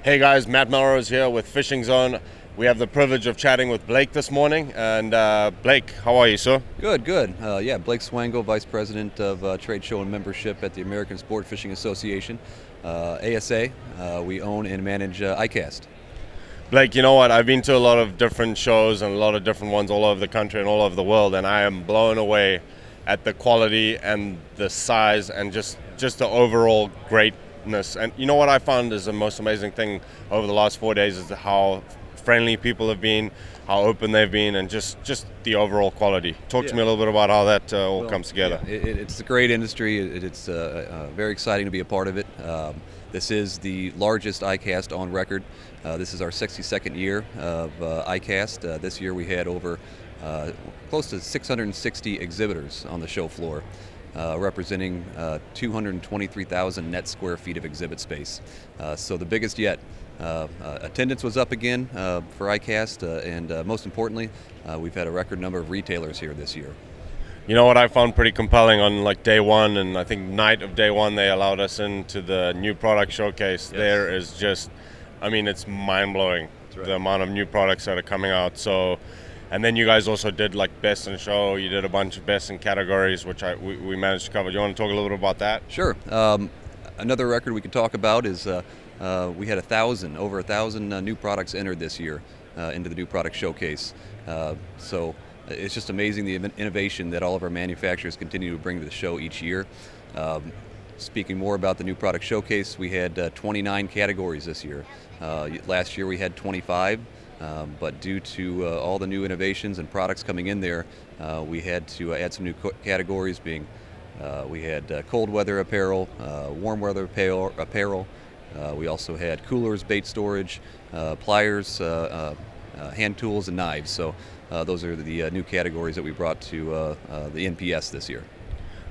Hey guys, Matt Melrose here with Fishing Zone. We have the privilege of chatting with Blake this morning. And Blake, how are you, sir? Good, good. Yeah, Blake Swango, Vice President of Trade Show and Membership at the American Sport Fishing Association, ASA. We own and manage Icast. Blake, you know what? I've been to a lot of different shows and a lot of different ones all over the country and all over the world, and I am blown away at the quality and the size and just the overall greatness. And you know what I found is the most amazing thing over the last 4 days is how friendly people have been, how open they've been, and just the overall quality. Talk to me a little bit about how that all comes together. Yeah, it's a great industry. It's very exciting to be a part of it. This is the largest Icast on record. This is our 62nd year of Icast. This year we had over close to 660 exhibitors on the show floor, representing 223,000 net square feet of exhibit space. So the biggest yet. Attendance was up again for Icast, and most importantly, we've had a record number of retailers here this year. You know what I found pretty compelling on like day one, and I think night of day one they allowed us into the new product showcase. Yes. There is just, I mean, it's mind-blowing, right. the amount of new products that are coming out. So, and then you guys also did like best in show. You did a bunch of best in categories, which we managed to cover. Do you want to talk a little bit about that? Sure. Another record we could talk about is we had over 1,000 new products entered this year into the new product showcase. So it's just amazing the innovation that all of our manufacturers continue to bring to the show each year. Speaking more about the new product showcase, we had 29 categories this year. Last year we had 25, but due to all the new innovations and products coming in there, we had to add some new categories. We had cold weather apparel, warm weather apparel. We also had coolers, bait storage, pliers, hand tools, and knives. So those are the new categories that we brought to the NPS this year.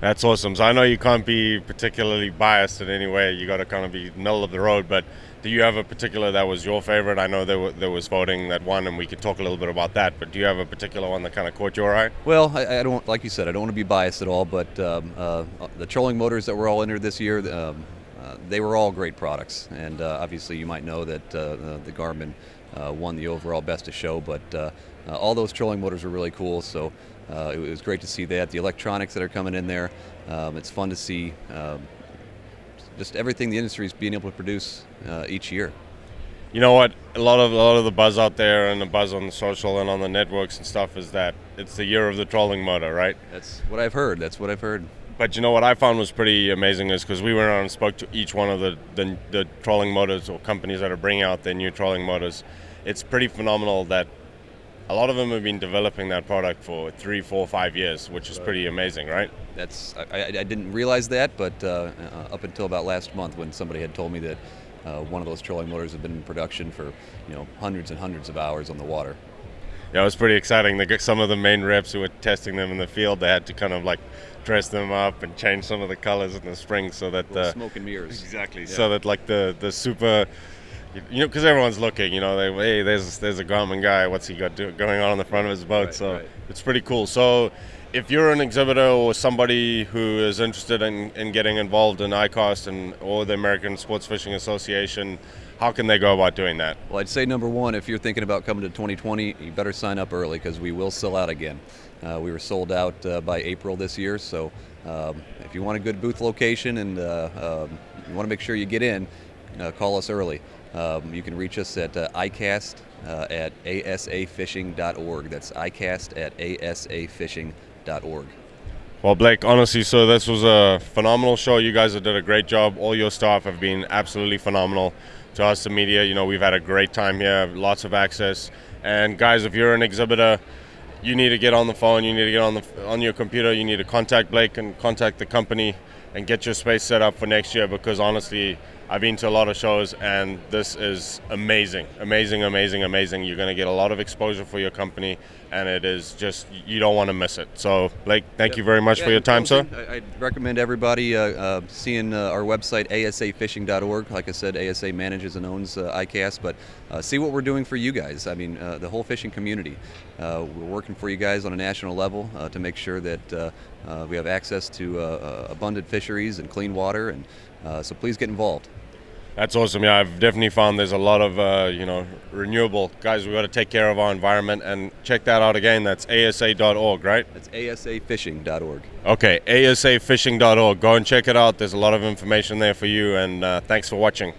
That's awesome. So I know you can't be particularly biased in any way. You got to kind of be middle of the road. But do you have a particular that was your favorite? I know there was voting that won, and we could talk a little bit about that. But do you have a particular one that kind of caught your eye? Well, I don't, like you said, I don't want to be biased at all. But the trolling motors that were all entered this year, they were all great products. And obviously, you might know that the Garmin won the overall best of show. But all those trolling motors were really cool. So it was great to see that. The electronics that are coming in there, it's fun to see just everything the industry is being able to produce each year. You know what? A lot of the buzz out there and the buzz on the social and on the networks and stuff is that it's the year of the trolling motor, right? That's what I've heard. But you know what I found was pretty amazing is because we went around and spoke to each one of the trolling motors or companies that are bringing out their new trolling motors. It's pretty phenomenal that a lot of them have been developing that product for 3, 4, 5 years, which is pretty amazing, right? I didn't realize that, but up until about last month when somebody had told me that one of those trolling motors had been in production for hundreds and hundreds of hours on the water. Yeah, it was pretty exciting. Some of the main reps who were testing them in the field, they had to kind of like dress them up and change some of the colors in the springs so that the smoke and mirrors. Exactly. Yeah. So that like the super, because everyone's looking, hey, there's a Garmin guy. What's he got going on the front of his boat? Right, so right. It's pretty cool. So if you're an exhibitor or somebody who is interested in getting involved in Icast or the American Sports Fishing Association, how can they go about doing that? Well, I'd say number one, if you're thinking about coming to 2020, you better sign up early because we will sell out again. We were sold out by April this year, so if you want a good booth location and you want to make sure you get in, call us early. You can reach us at Icast at asafishing.org. That's Icast at asafishing.org. Well, Blake, honestly, so this was a phenomenal show. You guys have done a great job. All your staff have been absolutely phenomenal. To us, the media, we've had a great time here, lots of access. And guys, if you're an exhibitor, you need to get on the phone, you need to get on your computer, you need to contact Blake and contact the company and get your space set up for next year, because honestly, I've been to a lot of shows and this is amazing. You're going to get a lot of exposure for your company, and it is just, you don't want to miss it. So Blake, thank you very much for your time, sir. I'd recommend everybody seeing our website, asafishing.org. Like I said, ASA manages and owns Icast, but see what we're doing for you guys. I mean, the whole fishing community. We're working for you guys on a national level to make sure that we have access to abundant fisheries and clean water, and so please get involved. That's awesome. Yeah, I've definitely found there's a lot of renewable guys. We got to take care of our environment and check that out again. That's asa.org, right? That's asafishing.org. Okay, asafishing.org. Go and check it out. There's a lot of information there for you. And thanks for watching.